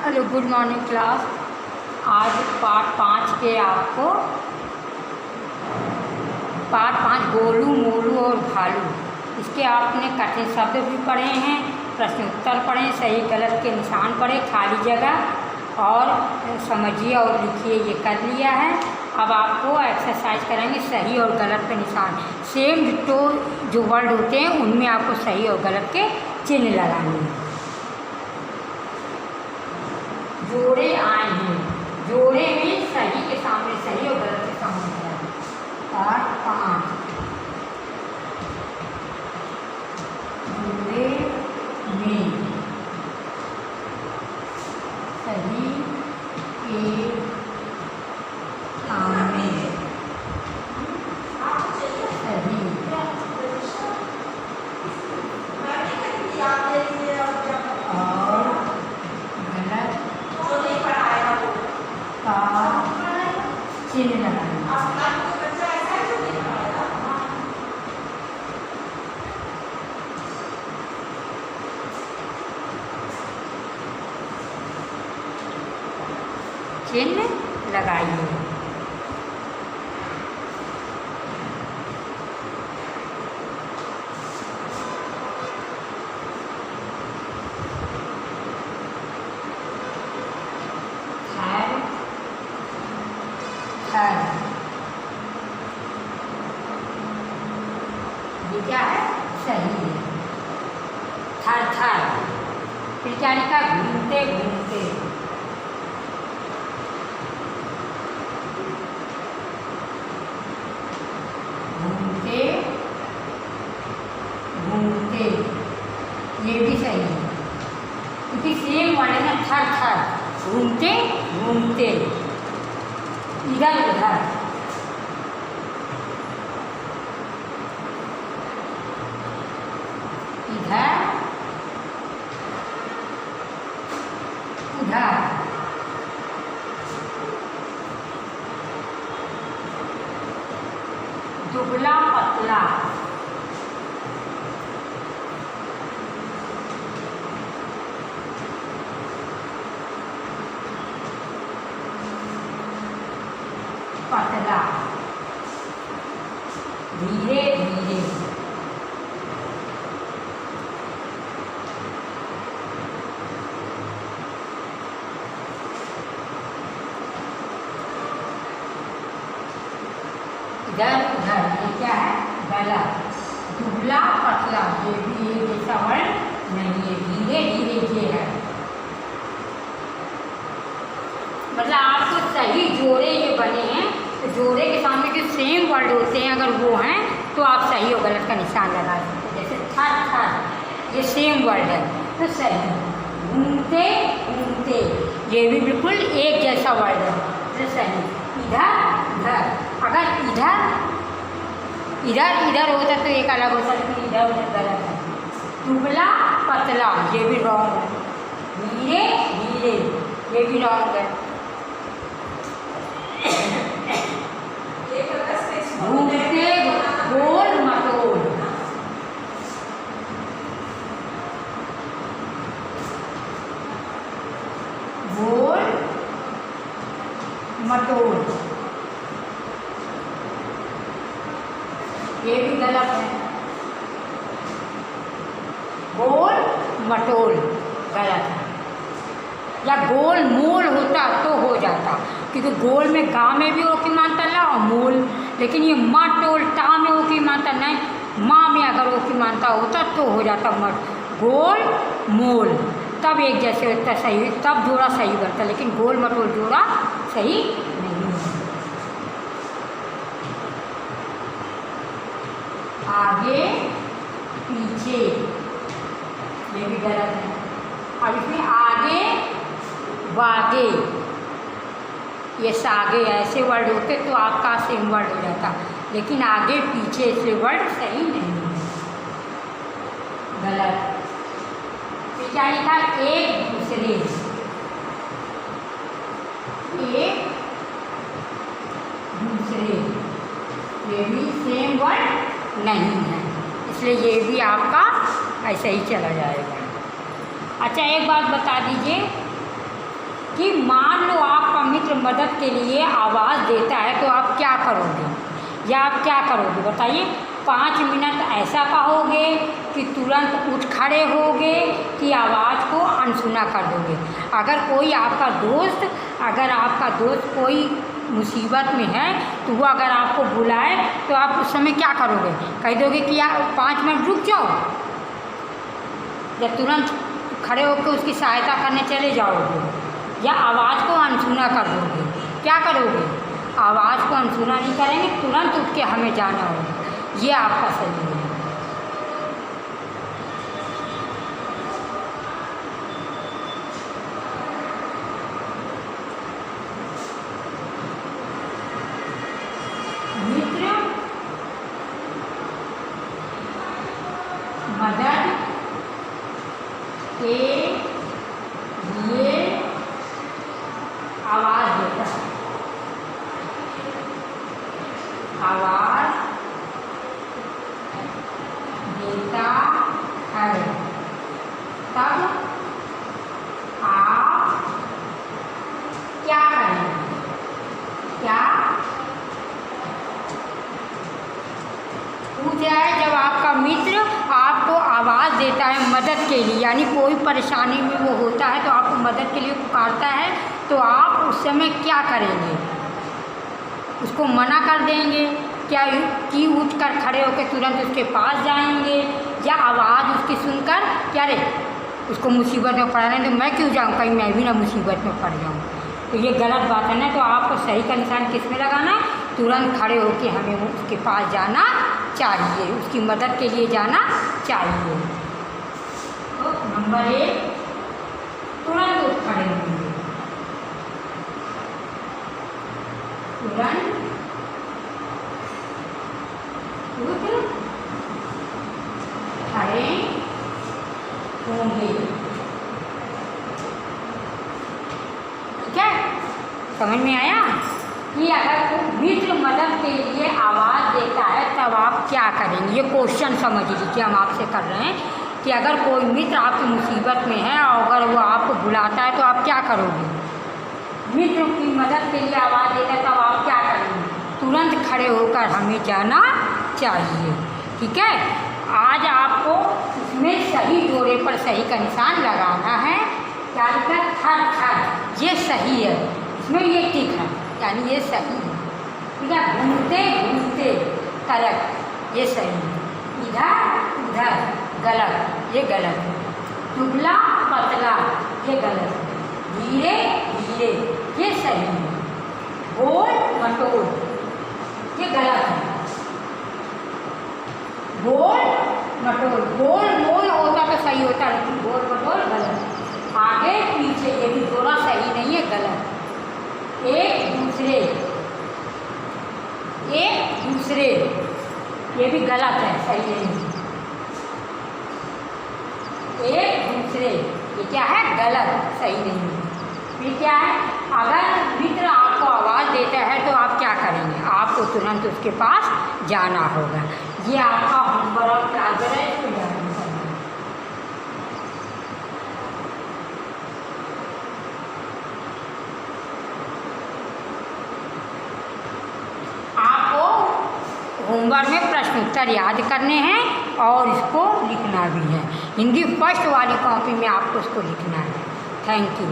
Hello, good morning class. आज part 5 के आपको पार्ट 5 गोलू, मोलू और भालू, इसके आपने कठिन शब्द भी पढ़े हैं, प्रश्न उत्तर पढ़े, सही गलत के निशान पढ़े, खाली जगह और समझिए और लिखिए, ये कर लिया है। अब आपको एक्सरसाइज करेंगे सही और गलत के निशान। सेम डिट्टो जो वर्ड होते हैं उनमें आपको सही और गलत के चिन्ह लगाने हैं। जोड़े आए हैं, जोड़े में सही के सामने सही और गलत के सामने पार्ट 5 जोड़े में सही के सामने सही और गलत का चिन्ह लगाना। चिन्ह लगाइए। ये क्या है? सही है। थर थर, फिर क्या लिखा? घूमते घूमते। घूमते घूमते, ये भी सही है क्योंकि सेम वर्ड है ना, थर थर, घूमते घूमते, इधर उधर। इधर उधर, दुबला पतला, पतला, धीरे धीरे, इधर उधर, ये क्या है? गलत। दुबला पतला, ये भी एक जैसा वर्ड नहीं है। धीरे धीरे ये है, मतलब आपको सही जोड़े ये बने हैं, तो जोड़े के सामने जो सेम वर्ड होते हैं अगर वो हैं तो आप सही और गलत का निशान लगा सकते हैं। जैसे थर थर, ये सेम वर्ड है तो सही। घूमते घूमते, ये भी बिल्कुल एक जैसा वर्ड है तो सही। इधर उधर, अगर इधर इधर इधर होता तो एक अलग होता, लेकिन इधर उधर गलत है। दुबला पतला, ये भी रॉन्ग है। धीरे धीरे, ये भी रॉन्ग है। घूमते गोल मटोल, गोल मटोल, ये भी गलत है। गोल मटोल गलत है। या गोल मोल होता तो हो जाता, क्योंकि गोल में गा में भी हो की मानता ला और मोल, लेकिन ये मटोल टा में हो की मानता नहीं, माँ में अगर हो की मानता होता तो हो जाता मट। गोल मोल तब एक जैसे होता सही, तब जोड़ा सही बनता, लेकिन गोल मटोल जोड़ा सही नहीं है। आगे पीछे, ये भी गलत है। अब इसमें आगे वागे, ये सागे ऐसे वर्ड होते तो आपका सेम वर्ड हो जाता, लेकिन आगे पीछे से वर्ड सही नहीं है, गलत। फिर क्या लिखा? एक दूसरे, एक दूसरे, ये भी सेम वर्ड नहीं है, इसलिए ये भी आपका ऐसे ही चला जाएगा। अच्छा, एक बात बता दीजिए, कि मान लो आपका मित्र मदद के लिए आवाज़ देता है तो आप क्या करोगे, या आप क्या करोगे बताइए। 5 मिनट ऐसा कहोगे कि तुरंत उठ खड़े होगे कि आवाज़ को अनसुना कर दोगे। अगर कोई आपका दोस्त कोई मुसीबत में है तो वो अगर आपको बुलाए तो आप उस समय क्या करोगे, कह दोगे कि यार 5 मिनट रुक जाओ, या तुरंत खड़े होकर उसकी सहायता करने चले जाओगे, या आवाज़ को अनसुना कर दोगे। क्या करोगे, आवाज़ को अनसुना नहीं करेंगे, तुरंत उठ के हमें जाना होगा। ये आपका सही है। मित्र मदद के लिए आवाज़ देता है, आवाज़ देता है, तब आप क्या करेंगे, क्या पूछ रहा है। जब आपका मित्र आपको आवाज़ देता है मदद के लिए, यानी कोई परेशानी में वो होता है तो आपको मदद के लिए पुकारता है, तो आप उस समय क्या करेंगे, उसको मना कर देंगे क्या कि उठकर खड़े होकर तुरंत उसके पास जाएंगे, या आवाज़ उसकी सुनकर क्या रे उसको मुसीबत में पड़ा नहीं तो मैं क्यों जाऊँ, कहीं मैं भी ना मुसीबत में पड़ जाऊँ। तो ये गलत बात है ना। तो आपको सही का निशान किस में लगाना है, तुरंत खड़े होकर हमें उसके पास जाना चाहिए, उसकी मदद के लिए जाना चाहिए। तो नंबर 1 तुरंत उठ खड़े होंगे, तुरंत उठ खड़े होंगे। ठीक है, समझ में आया कि अगर मित्र मदद के लिए आवाज़ देता है तब आप क्या करेंगे। ये क्वेश्चन समझ लीजिए हम आपसे कर रहे हैं कि अगर कोई मित्र आपकी मुसीबत में है और अगर वो आपको बुलाता है तो आप क्या करोगे। मित्र की मदद के लिए आवाज़ देता है तब आप क्या करेंगे, तुरंत खड़े होकर हमें जाना चाहिए। ठीक है, आज आपको इसमें सही जोड़े पर सही का निशान लगाना है। क्या लिखा, थर थर, ये सही है, इसमें ये टिक है, यानी ये सही है। ठीक है, घूमते घूमते करेक्ट, ये सही है। इधर उधर गलत, ये गलत है। दुबला पतला, ये गलत है। धीरे धीरे, ये सही है। गोल मटोल, ये गलत है। गोल मटोल, गोल मोल होता तो सही होता, लेकिन गोल मटोल गलत। आगे पीछे, ये भी जोड़ा सही नहीं है, गलत। एक दूसरे, एक दूसरे, ये भी गलत है, सही नहीं। एक दूसरे, ये क्या है, गलत, सही नहीं। ये क्या है, अगर मित्र आपको आवाज़ देता है तो आप क्या करेंगे, आपको तुरंत उसके पास जाना होगा। ये आपका होमवर्क चार्जर है, इसको ध्यान में करना है। आपको होमवर्क में प्रश्न उत्तर याद करने हैं और इसको लिखना भी है। हिंदी फर्स्ट वाली कॉपी में आपको इसको लिखना है। Thank you.